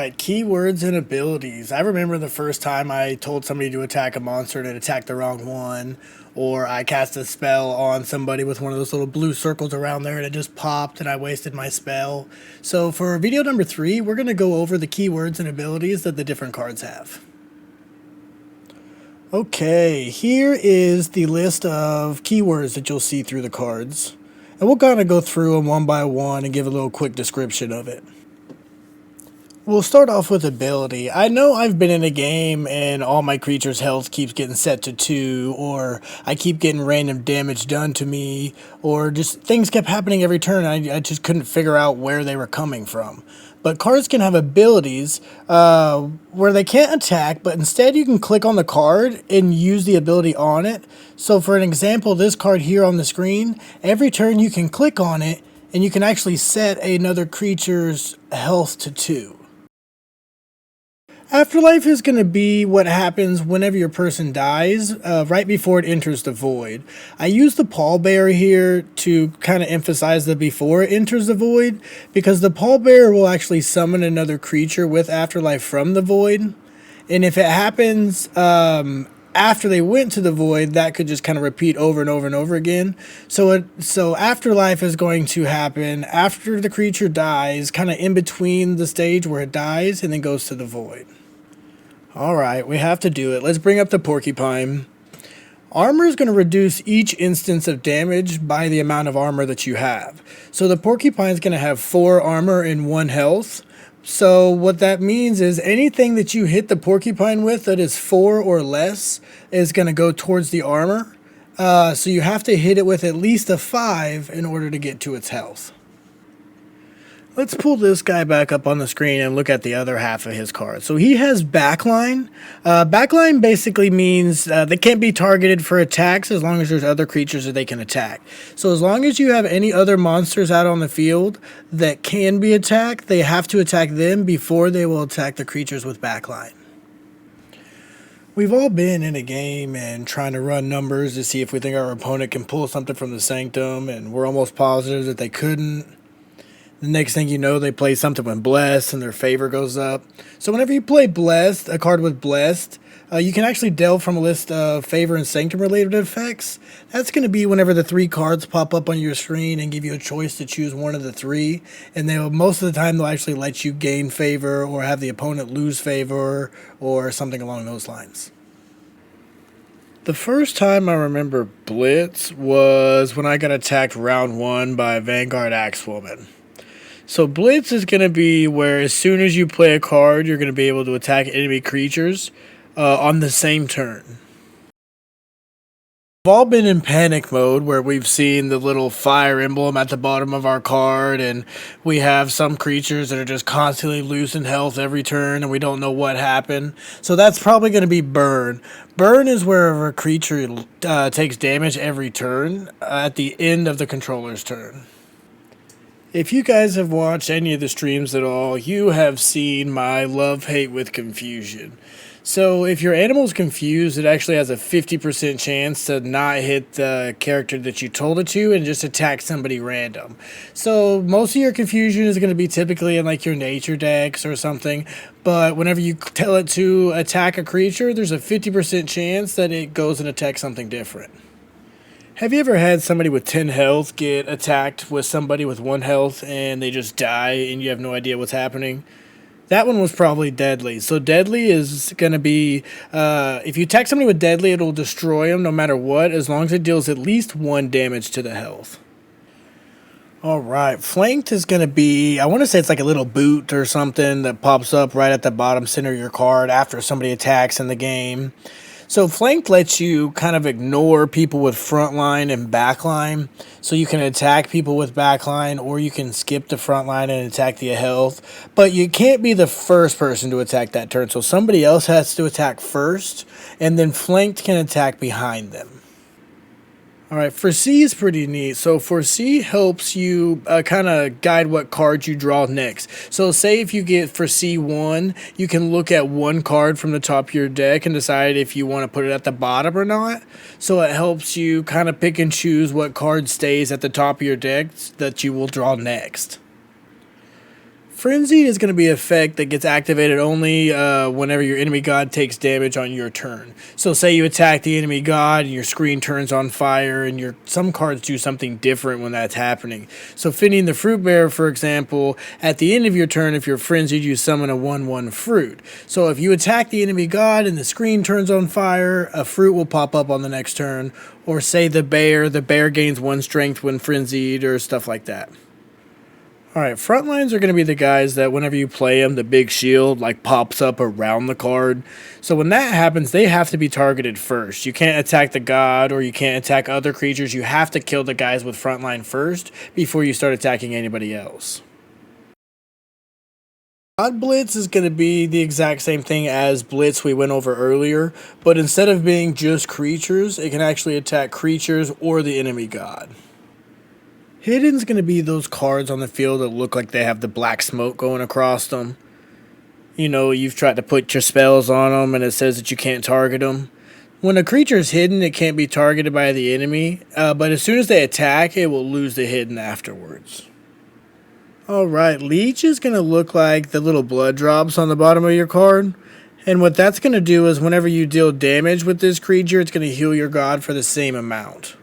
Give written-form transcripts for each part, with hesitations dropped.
Alright, keywords and abilities. I remember the first time I told somebody to attack a monster and it attacked the wrong one, or I cast a spell on somebody with one of those little blue circles around there and it just popped and I wasted my spell. So for video number 3, we're going to go over the keywords and abilities that the different cards have. Okay, here is the list of keywords that you'll see through the cards. And we'll kind of go through them one by one and give a little quick description of it. We'll start off with ability. I know I've been in a game and all my creatures' health keeps getting set to 2, or I keep getting random damage done to me, or just things kept happening every turn. I just couldn't figure out where they were coming from. But cards can have abilities where they can't attack, but instead you can click on the card and use the ability on it. So for an example, this card here on the screen, every turn you can click on it and you can actually set another creature's health to 2. Afterlife is going to be what happens whenever your person dies, right before it enters the void. I use the pallbearer here to kind of emphasize the before it enters the void, because the pallbearer will actually summon another creature with Afterlife from the void. And if it happens after they went to the void, that could just kind of repeat over and over and over again. So Afterlife is going to happen after the creature dies, kind of in between the stage where it dies and then goes to the void. Alright, we have to do it. Let's bring up the porcupine. Armor is going to reduce each instance of damage by the amount of armor that you have. So the porcupine is going to have 4 armor and 1 health. So what that means is anything that you hit the porcupine with that is 4 or less is going to go towards the armor. So you have to hit it with at least a 5 in order to get to its health. Let's pull this guy back up on the screen and look at the other half of his card. So he has backline. Backline basically means they can't be targeted for attacks as long as there's other creatures that they can attack. So as long as you have any other monsters out on the field that can be attacked, they have to attack them before they will attack the creatures with backline. We've all been in a game and trying to run numbers to see if we think our opponent can pull something from the sanctum, and we're almost positive that they couldn't. The next thing you know, they play something with Blessed and their favor goes up. So whenever you play Blessed, a card with Blessed, you can actually delve from a list of favor and sanctum related effects. That's going to be whenever the 3 cards pop up on your screen and give you a choice to choose one of the 3. And most of the time they'll actually let you gain favor or have the opponent lose favor or something along those lines. The first time I remember Blitz was when I got attacked round 1 by Vanguard Axewoman. So Blitz is going to be where as soon as you play a card, you're going to be able to attack enemy creatures on the same turn. We've all been in panic mode where we've seen the little fire emblem at the bottom of our card, and we have some creatures that are just constantly losing health every turn and we don't know what happened. So that's probably going to be Burn. Burn is wherever a creature takes damage every turn at the end of the controller's turn. If you guys have watched any of the streams at all, you have seen my love-hate with confusion. So if your animal's confused, it actually has a 50% chance to not hit the character that you told it to and just attack somebody random. So most of your confusion is going to be typically in like your nature decks or something, but whenever you tell it to attack a creature, there's a 50% chance that it goes and attacks something different. Have you ever had somebody with 10 health get attacked with somebody with 1 health and they just die and you have no idea what's happening? That one was probably Deadly. So Deadly is going to be, if you attack somebody with Deadly, it'll destroy them no matter what, as long as it deals at least 1 damage to the health. Alright, Flanked is going to be, I want to say it's like a little boot or something that pops up right at the bottom center of your card after somebody attacks in the game. So Flanked lets you kind of ignore people with frontline and backline. So you can attack people with backline, or you can skip the frontline and attack the health. But you can't be the first person to attack that turn. So somebody else has to attack first, and then Flanked can attack behind them. Alright, Foresee is pretty neat. So Foresee helps you kind of guide what cards you draw next. So say if you get Foresee 1, you can look at 1 card from the top of your deck and decide if you want to put it at the bottom or not. So it helps you kind of pick and choose what card stays at the top of your deck that you will draw next. Frenzied is going to be an effect that gets activated only whenever your enemy god takes damage on your turn. So say you attack the enemy god and your screen turns on fire, and some cards do something different when that's happening. So Finning the Fruit Bearer, for example, at the end of your turn, if you're frenzied, you summon a 1/1 fruit. So if you attack the enemy god and the screen turns on fire, a fruit will pop up on the next turn. Or say the bear gains 1 strength when frenzied, or stuff like that. Alright, frontlines are going to be the guys that whenever you play them, the big shield like pops up around the card. So when that happens, they have to be targeted first. You can't attack the god or you can't attack other creatures. You have to kill the guys with frontline first before you start attacking anybody else. God Blitz is going to be the exact same thing as Blitz we went over earlier, but instead of being just creatures, it can actually attack creatures or the enemy god. Hidden's going to be those cards on the field that look like they have the black smoke going across them. You know, you've tried to put your spells on them and it says that you can't target them. When a creature is hidden, it can't be targeted by the enemy, but as soon as they attack, it will lose the hidden afterwards. Alright, Leech is going to look like the little blood drops on the bottom of your card. And what that's going to do is whenever you deal damage with this creature, it's going to heal your god for the same amount.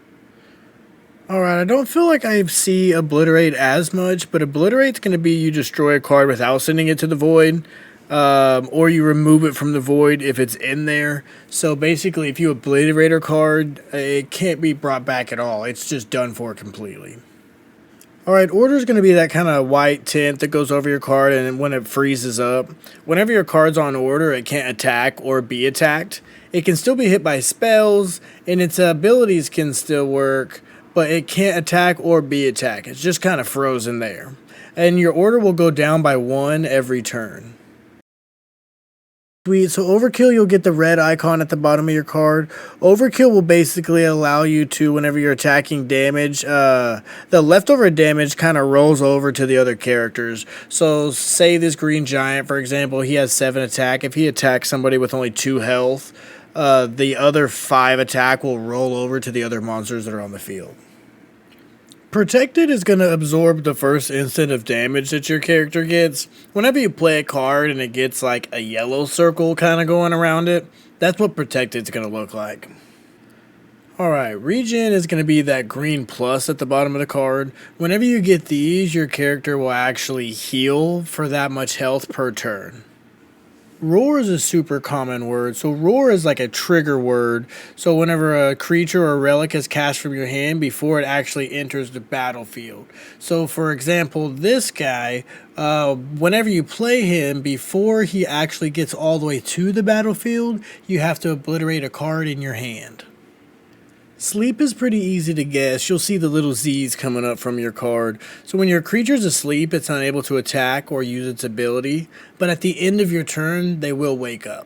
Alright, I don't feel like I see Obliterate as much, but Obliterate's going to be you destroy a card without sending it to the void, or you remove it from the void if it's in there. So basically, if you Obliterate a card, it can't be brought back at all. It's just done for completely. Alright, Order is going to be that kind of white tint that goes over your card, and when it freezes up, whenever your card's on Order, it can't attack or be attacked. It can still be hit by spells, and its abilities can still work, but it can't attack or be attacked. It's just kind of frozen there. And your order will go down by 1 every turn. Sweet, so Overkill, you'll get the red icon at the bottom of your card. Overkill will basically allow you to, whenever you're attacking damage, the leftover damage kind of rolls over to the other characters. So say this green giant, for example, he has 7 attack. If he attacks somebody with only 2 health, the other 5 attack will roll over to the other monsters that are on the field. Protected is going to absorb the first instant of damage that your character gets. Whenever you play a card and it gets like a yellow circle kind of going around it, that's what Protected is going to look like. Alright, Regen is going to be that green plus at the bottom of the card. Whenever you get these, your character will actually heal for that much health per turn. Roar is a super common word. So roar is like a trigger word. So whenever a creature or a relic is cast from your hand before it actually enters the battlefield. So for example, this guy, whenever you play him, before he actually gets all the way to the battlefield, you have to obliterate a card in your hand. Sleep is pretty easy to guess. You'll see the little Z's coming up from your card. So when your creature's asleep, it's unable to attack or use its ability, but at the end of your turn, they will wake up.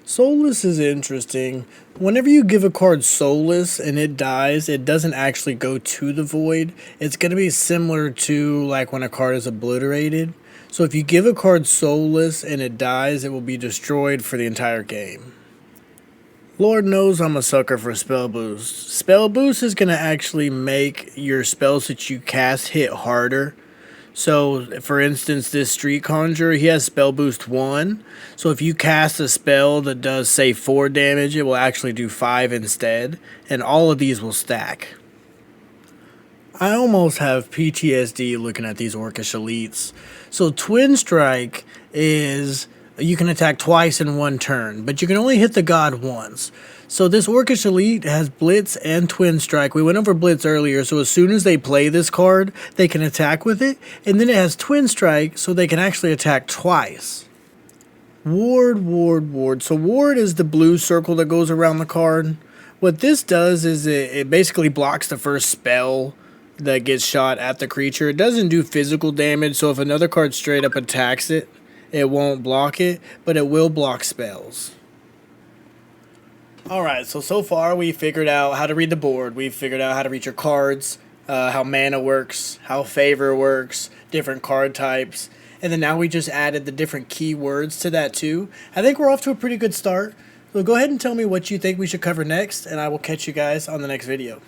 Soulless is interesting. Whenever you give a card Soulless and it dies, it doesn't actually go to the void. It's going to be similar to like when a card is obliterated. So if you give a card Soulless and it dies, it will be destroyed for the entire game. Lord knows I'm a sucker for Spell Boost. Spell Boost is going to actually make your spells that you cast hit harder. So, for instance, this Street Conjurer, he has Spell Boost 1. So if you cast a spell that does, say, 4 damage, it will actually do 5 instead. And all of these will stack. I almost have PTSD looking at these Orcish Elites. So Twin Strike is... you can attack twice in 1 turn, but you can only hit the god once. So this Orcish Elite has Blitz and Twin Strike. We went over Blitz earlier, so as soon as they play this card, they can attack with it. And then it has Twin Strike, so they can actually attack twice. Ward, Ward, Ward. So Ward is the blue circle that goes around the card. What this does is it basically blocks the first spell that gets shot at the creature. It doesn't do physical damage, so if another card straight up attacks it, it won't block it, but it will block spells. Alright, so far we figured out how to read the board. We've figured out how to read your cards, how mana works, how favor works, different card types, and then now we just added the different keywords to that too. I think we're off to a pretty good start. So go ahead and tell me what you think we should cover next, and I will catch you guys on the next video.